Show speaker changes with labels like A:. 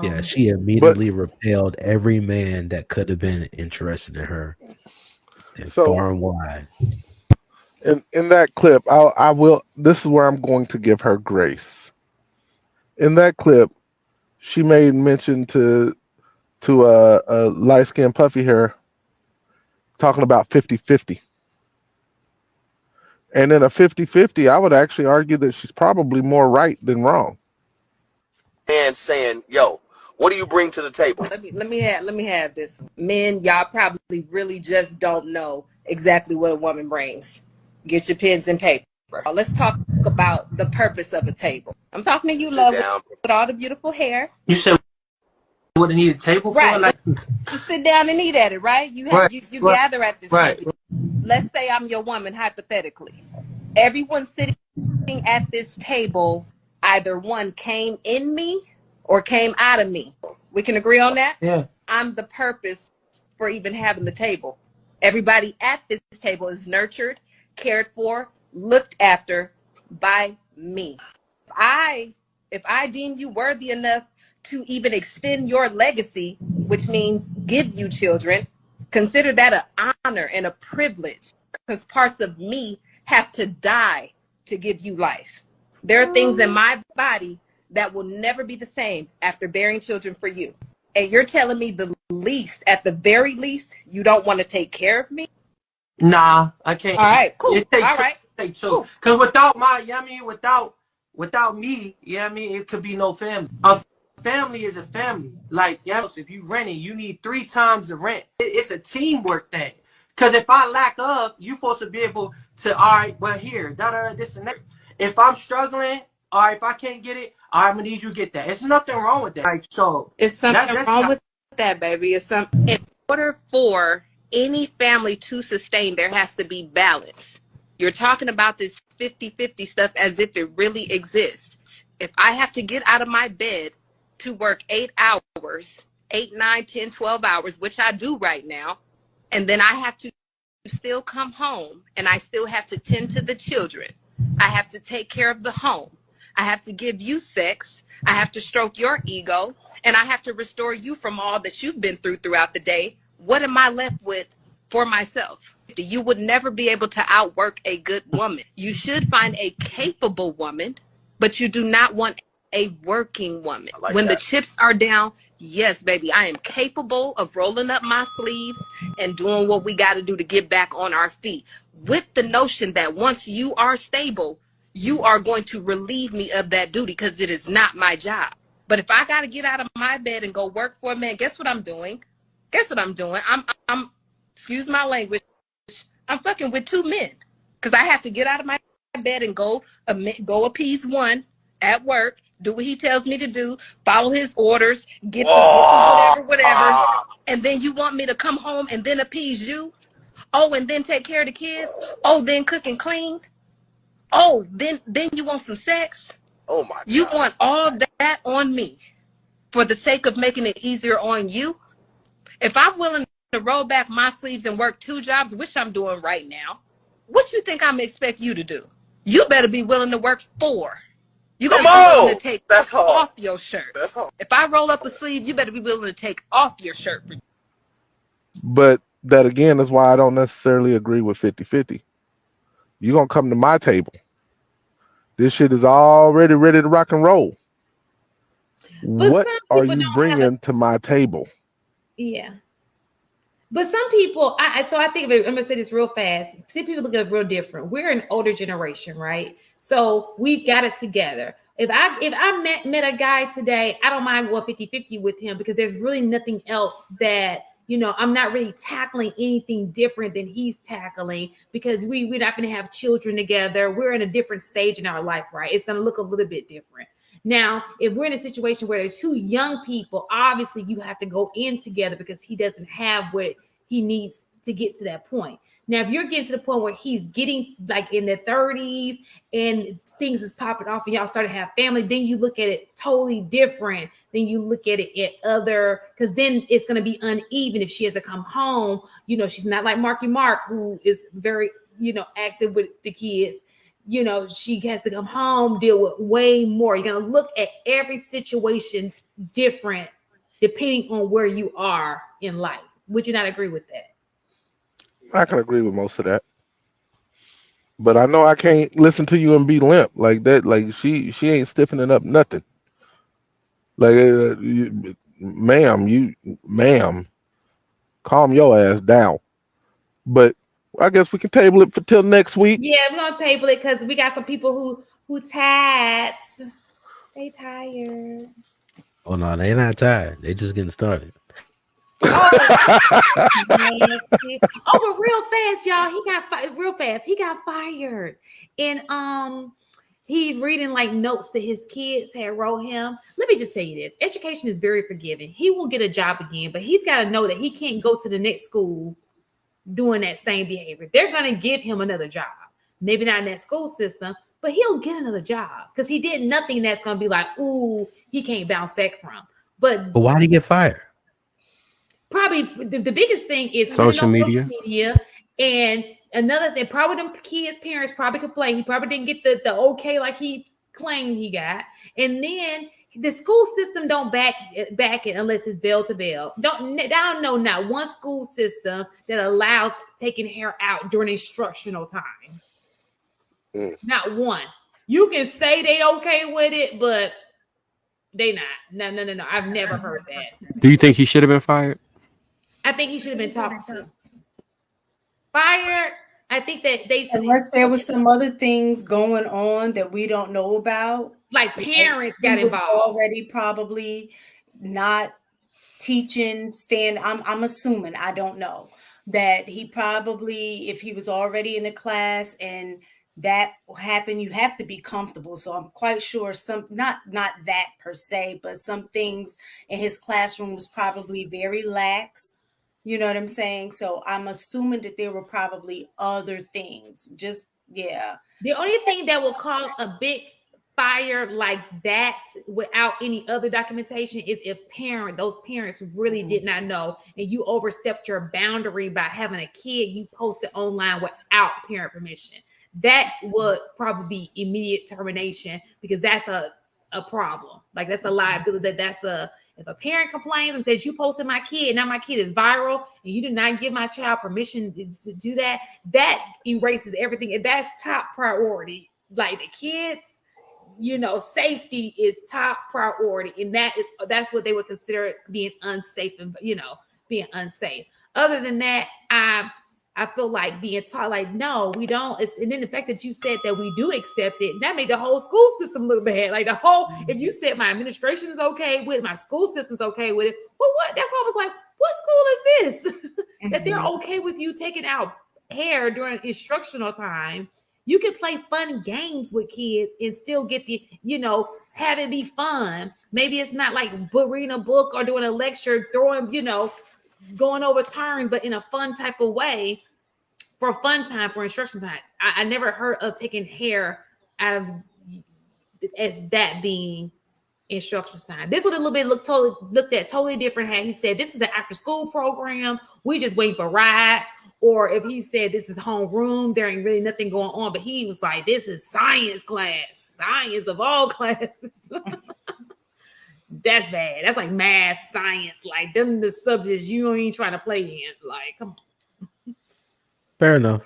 A: Yeah, she
B: But
A: immediately repelled every man that could have been interested in her, and
B: so
A: far and wide.
B: in that clip, I will. This is where I'm going to give her grace. In that clip, she made mention to a light skinned puffy hair talking about 50-50. And in a 50-50, I would actually argue that she's probably more right than wrong.
C: And saying, "Yo, what do you bring to the table?"
D: Let me have this. Men, y'all probably really just don't know exactly what a woman brings. Get your pens and paper. Let's talk about the purpose of a table. I'm talking to you,
C: Sit
D: love,
C: down.
D: with all the beautiful hair.
E: You said what they need a table for?
D: Right.
E: Like,
D: To sit down and eat at it, right?
E: right,
D: You
E: right,
D: gather at this
E: right.
D: table. Let's say I'm your woman, hypothetically. Everyone sitting at this table, either one came in me or came out of me. We can agree on that?
E: Yeah.
D: I'm the purpose for even having the table. Everybody at this table is nurtured, cared for, looked after by me. I if I deem you worthy enough to even extend your legacy, which means give you children, consider that an honor and a privilege, because parts of me have to die to give you life. There are things in my body that will never be the same after bearing children for you. And you're telling me the least, at the very least, you don't want to take care of me?
E: Nah, I can't.
D: All right, cool.
E: It take
D: All
E: two.
D: right,
E: It take two.
D: cool.
E: Cause without my, you know what I mean, without me, you know what I mean, it could be no family. A family is a family. Like, yeah, if you renting, you need 3 times the rent. It's a teamwork thing. Cause if I lack of, you supposed to be able to, all right, well here, this and that. If I'm struggling, all right, if I can't get it, all right, I'm gonna need you to get that. It's nothing wrong with that. Like, so
D: It's something
E: that's
D: wrong
E: not,
D: with that, baby. It's some in order for any family to sustain, there has to be balance. You're talking about this 50-50 stuff as if it really exists. If I have to get out of my bed to work 8 hours, 8, 9, 10, 12 hours, which I do right now, and then I have to still come home and I still have to tend to the children. I have to take care of the home. I have to give you sex. I have to stroke your ego, and I have to restore you from all that you've been through throughout the day. What am I left with for myself? You would never be able to outwork a good woman. You should find a capable woman, but you do not want a working woman.
C: I like
D: When the
C: that.
D: chips are down, yes, baby, I am capable of rolling up my sleeves and doing what we got to do to get back on our feet, with the notion that once you are stable, you are going to relieve me of that duty, because it is not my job. But if I got to get out of my bed and go work for a man, guess what I'm doing? Guess what I'm doing? I'm excuse my language, I'm fucking with 2 men, because I have to get out of my bed and go appease one at work, do what he tells me to do, follow his orders, get the
C: Whoa.
D: whatever, and then you want me to come home and then appease you? Oh, and then take care of the kids? Oh, then cook and clean? Oh, then you want some sex?
C: Oh my
D: You
C: God.
D: want all that on me for the sake of making it easier on you? If I'm willing to roll back my sleeves and work 2 jobs, which I'm doing right now, what you think I'm expect you to do? You better be willing to work 4. You
C: Come
D: better be willing to
C: on.
D: take
C: That's hard.
D: off your shirt.
C: That's hard.
D: If I roll up a sleeve, you better be willing to take off your shirt.
B: But that again is why I don't necessarily agree with 50-50. You're going to come to my table. This shit is already ready to rock and roll.
F: But
B: What
F: some
B: are
F: people
B: you
F: don't have a
B: bringing to my table?
F: yeah. But some people, so I think of it, I'm gonna say this real fast. See, people look at it real different. We're an older generation, right? So we've got it together. If I met a guy today, I don't mind going 50-50 with him, because there's really nothing else that, I'm not really tackling anything different than he's tackling, because we're not going to have children together. We're in a different stage in our life, right? It's going to look a little bit different. Now, if we're in a situation where there's 2 young people, obviously you have to go in together, because he doesn't have what he needs to get to that point. Now, if you're getting to the point where he's getting like in the 30s and things is popping off and y'all start to have family, then you look at it totally different. Then you look at it at other, because then it's going to be uneven if she has to come home. She's not like Marky Mark, who is very, active with the kids. She has to come home, deal with way more. You're going to look at every situation different depending on where you are in life. Would you not agree with that?
B: I can agree with most of that. But I know I can't listen to you and be limp like that. Like she ain't stiffening up nothing. Like, ma'am, calm your ass down. But I guess we can table it for till next week.
F: Yeah, we're gonna table it because we got some people who tats. They tired.
A: Oh no, they're not tired. They just getting started.
F: Oh, nasty. Oh, but real fast, y'all. He got real fast. He got fired, and he reading like notes that his kids had wrote him. Let me just tell you this: education is very forgiving. He will get a job again, but he's got to know that he can't go to the next school doing that same behavior. They're gonna give him another job, maybe not in that school system, but he'll get another job because he did nothing that's gonna be like, ooh, he can't bounce back from. But
A: why did he get fired?
F: Probably the biggest thing is
G: social media.
F: And another thing, probably them kids' parents probably complained. He probably didn't get the okay like he claimed he got. And then the school system don't back it unless it's bell to bell. I don't know not one school system that allows taking hair out during instructional time. Not one. You can say they okay with it, but they not. No. I've never heard that.
G: Do you think he should have been fired?
F: I think he should have been talked to. Fired. I think that
H: unless there was some other things going on that we don't know about,
F: like parents got involved.
H: Already probably not teaching. I'm assuming, I don't know, that he probably, if he was already in a class and that happened, you have to be comfortable. So I'm quite sure some, not that per se, but some things in his classroom was probably very lax. You know what I'm saying? So I'm assuming that there were probably other things. Just, yeah.
F: The only thing that will cause a big fire like that without any other documentation is if those parents really did not know and you overstepped your boundary by having a kid you posted online without parent permission. That would probably be immediate termination because that's a problem. Like that's a liability. If a parent complains and says you posted my kid, now my kid is viral, and you did not give my child permission to do that, that erases everything. And that's top priority. Like the kids, safety is top priority. And that's what they would consider being unsafe and, being unsafe. Other than that, I feel like being taught, like, no, we don't. And then the fact that you said that we do accept it, that made the whole school system look bad. Like if you said my administration is okay with it, my school system's okay with it, well, what? That's why I was like, what school is this? That they're okay with you taking out hair during instructional time. You can play fun games with kids and still get the, have it be fun. Maybe it's not like reading a book or doing a lecture, throwing, going over turns, but in a fun type of way for fun time, for instruction time. I never heard of taking hair out of as that being instruction time. This would a little bit looked at totally different. Had he said this is an after school program, we just waiting for rides, or if he said this is homeroom, there ain't really nothing going on. But he was like, this is science class, science of all classes. That's bad. That's like math, science, like them the subjects you ain't trying to play in. Like, come on.
A: Fair enough.